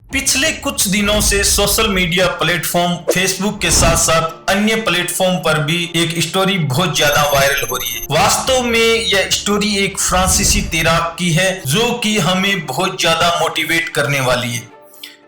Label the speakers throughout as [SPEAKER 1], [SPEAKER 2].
[SPEAKER 1] पिछले कुछ दिनों से सोशल मीडिया प्लेटफॉर्म फेसबुक के साथ साथ अन्य प्लेटफॉर्म पर भी एक स्टोरी बहुत ज्यादा वायरल हो रही है। वास्तव में यह स्टोरी एक फ्रांसीसी तैराक की है जो कि हमें बहुत ज्यादा मोटिवेट करने वाली है।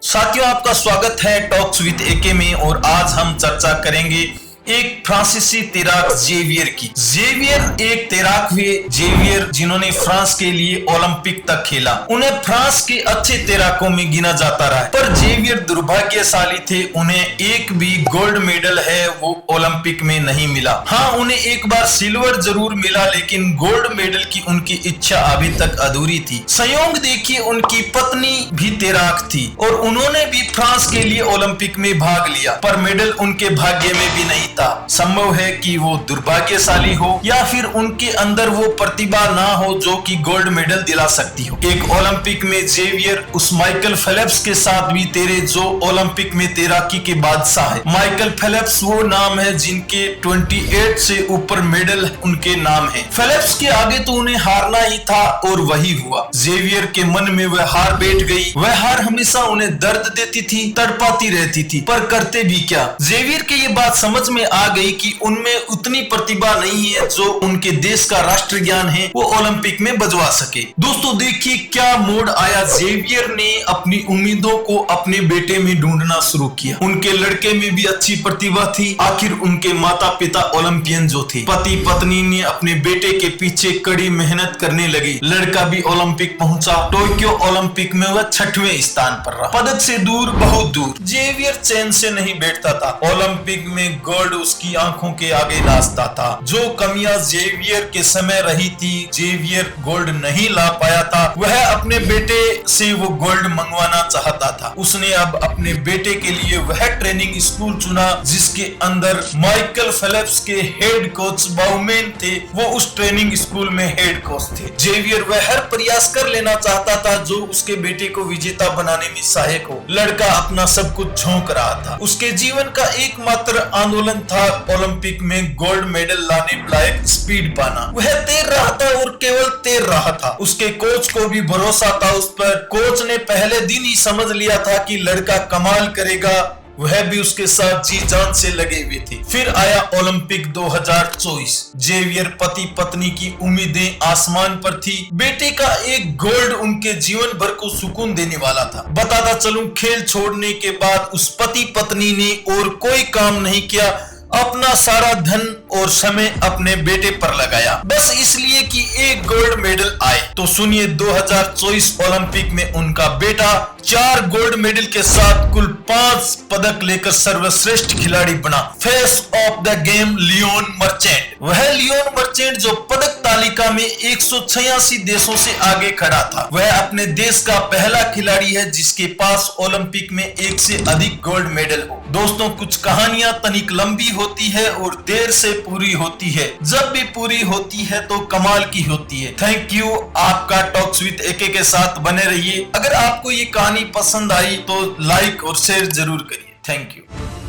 [SPEAKER 1] साथियों, आपका स्वागत है टॉक्स विद एके में और आज हम चर्चा करेंगे एक फ्रांसीसी तैराक जेवियर की। जेवियर एक तैराक हुए जेवियर जिन्होंने फ्रांस के लिए ओलंपिक तक खेला। उन्हें फ्रांस के अच्छे तैराकों में गिना जाता रहा, पर जेवियर दुर्भाग्यशाली थे। उन्हें एक भी गोल्ड मेडल है वो ओलंपिक में नहीं मिला। हाँ, उन्हें एक बार सिल्वर जरूर मिला, लेकिन गोल्ड मेडल की उनकी इच्छा अभी तक अधूरी थी। संयोग देखिए, उनकी पत्नी भी तैराक थी और उन्होंने भी फ्रांस के लिए ओलंपिक में भाग लिया, पर मेडल उनके भाग्य में भी नहीं था। संभव है कि वो दुर्भाग्यशाली हो या फिर उनके अंदर वो प्रतिभा ना हो जो कि गोल्ड मेडल दिला सकती हो। एक ओलंपिक में जेवियर उस माइकल फेल्प्स के साथ भी तैरे जो ओलंपिक में तैराकी के बादशाह है। माइकल फेल्प्स वो नाम है जिनके 28 से ऊपर मेडल उनके नाम है। फेल्प्स के आगे तो उन्हें हारना ही था और वही हुआ। जेवियर के मन में वह हार बैठ गई। वह हार हमेशा उन्हें दर्द देती थी, तड़पाती रहती थी, पर करते भी क्या। जेवियर के ये बात समझ में आ गई कि उनमें उतनी प्रतिभा नहीं है जो उनके देश का राष्ट्र ज्ञान है वो ओलंपिक में बजवा सके। दोस्तों देखिए क्या मोड़ आया। जेवियर ने अपनी उम्मीदों को अपने बेटे में ढूंढना शुरू किया। उनके लड़के में भी अच्छी प्रतिभा थी। आखिर उनके माता पिता ओलंपियन जो थे। पति पत्नी ने अपने बेटे के पीछे कड़ी मेहनत करने लगी। लड़का भी ओलंपिक पहुंचा। टोक्यो ओलंपिक में वह 6वें स्थान पर रहा, पदक से दूर, बहुत दूर। जेवियर चैन से नहीं बैठता था। ओलंपिक में गोल्ड उसकी आंखों के आगे नाचता था। जो कमियां जेवियर के समय रही थी, जेवियर गोल्ड नहीं ला पाया था, वह अपने बेटे से वो गोल्ड मंगवाना चाहता था। उसने अब अपने बेटे के लिए वह ट्रेनिंग स्कूल चुना जिसके अंदर माइकल फेल्प्स के हेड कोच बाउमेन थे। वो उस ट्रेनिंग स्कूल में हेड कोच थे। जेवियर वह हर प्रयास कर लेना चाहता था जो उसके बेटे को विजेता बनाने में सहायक हो। लड़का अपना सब कुछ झोंक रहा था। उसके जीवन का एकमात्र आंदोलन था ओलंपिक में गोल्ड मेडल लाने लायक स्पीड पाना। वह तैर रहा था और केवल तैर रहा था। उसके कोच को भी भरोसा था उस पर। कोच ने पहले दिन ही समझ लिया था कि लड़का कमाल करेगा। वह भी उसके साथ जी जान से लगे हुए थे। फिर आया ओलंपिक 2024। जेवियर पति पत्नी की उम्मीदें आसमान पर थी। बेटे का एक गोल्ड उनके जीवन भर को सुकून देने वाला था। बताता चलूं, खेल छोड़ने के बाद उस पति पत्नी ने और कोई काम नहीं किया। अपना सारा धन और समय अपने बेटे पर लगाया, बस इसलिए कि एक गोल्ड मेडल आए। तो सुनिए, 2024 ओलंपिक में उनका बेटा 4 गोल्ड मेडल के साथ कुल 5 पदक लेकर सर्वश्रेष्ठ खिलाड़ी बना। Face of the game Leon Marchand. वह लियोन मर्चेंट जो पदक तालिका में 186 देशों से आगे खड़ा था। वह अपने देश का पहला खिलाड़ी है जिसके पास ओलंपिक में एक से अधिक गोल्ड मेडल हो। दोस्तों, कुछ कहानियां तनिक लंबी होती है और देर से पूरी होती है। जब भी पूरी होती है तो कमाल की होती है। Thank you. आपका टॉक्स विद एके के साथ बने रहिए। अगर आपको ये कहानी पसंद आई तो लाइक और शेयर जरूर करिए। Thank you.